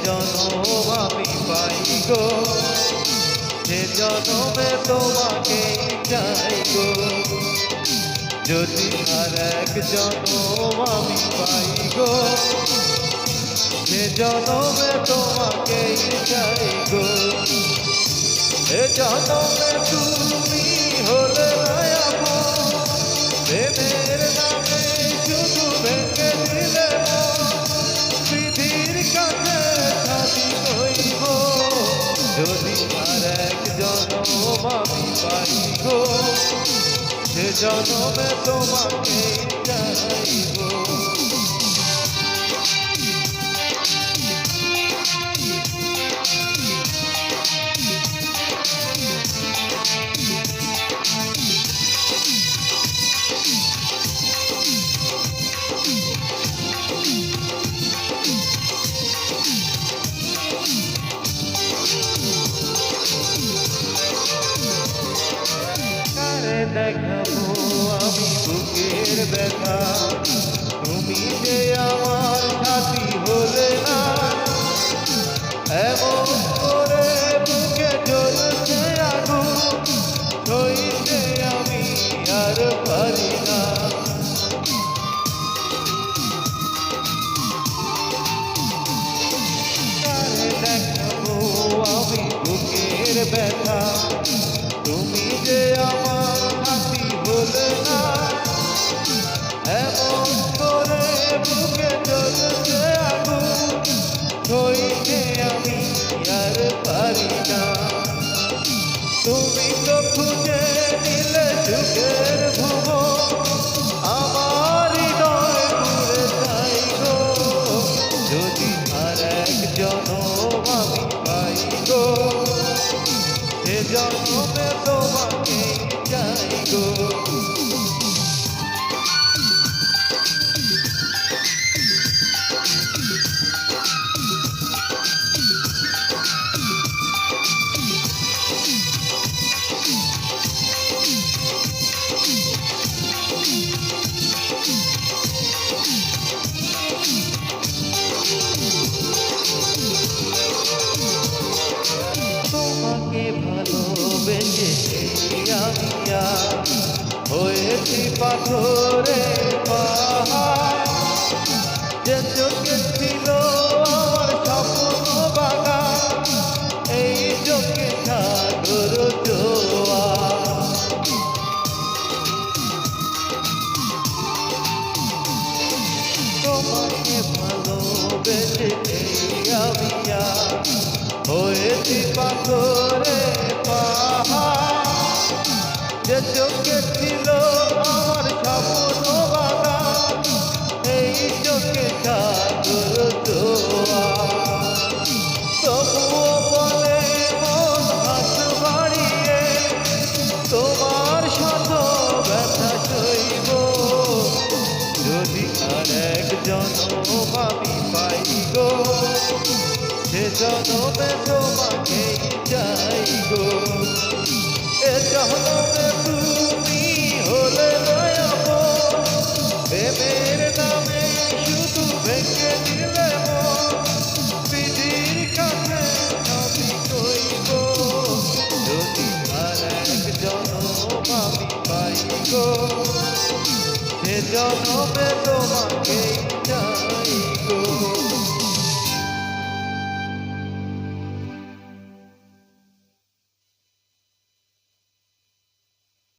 জনম আমি পাই গো, সে জনমে তোমাকে চাই গো। যদি আর এক জনম আমি পাই গো, সে জনমে তোমাকে চাই গো। এ জনমে তুমি হলে প্রেমের নামে শুধু ভেঙে দিলে পৃথিবীর কাছে ছাতি হইব। যদি আর এক জনম আমি পাই গো, সে জনমে তোমাকে চাইব। দেখাবো আমি বুকের ব্যথা, তুমি যে আমার সাথী হলে না। এমন করে বুকে জ্বলছে আগুন, সইতে আমি আর পারি না। দেখাবো আমি বুকের ব্যথা, তুমি যে আমার সাথী হলে না। এমন করে বুকে জ্বলছে আগুন, সইতে আমি আর পারি না। তুমি তো খুঁজে নিলে সুখের ভুবন, আমার হৃদয় পুরে যাই গো। যদি আর এক জনম আমি পাই গো, সে জনমে তোমাকে চাই গো। তোমাকে ভালোবেসে আমি হয়েছি পাথরে পাহাড়। যে চোখে ছিল আমার স্বপ্ন বাগান, এই চোখে সাগর জোয়ার। তোমাকে ভালোবেসে আমি হয়েছি পাথরে পাহাড়। যে চোখে ছিল আমার স্বপ্ন বাগান, এই চোখে সাগর জোয়ার। তবুও বলে মন হাত বাড়িয়ে, তোমার শত ব্যথা সইব। যদি আর এক জনম আমি পাই গো, সে জনমে তোমাকে চাই গো। এ জনমে তুমি হলে আপন, প্রেমের নামে শুধু ভেঙে দিলে পৃথিবীর কাছে আমি কইব। যদি আর এক জনম আমি পাই গো, সে জনমে তোমাকে চাই গো।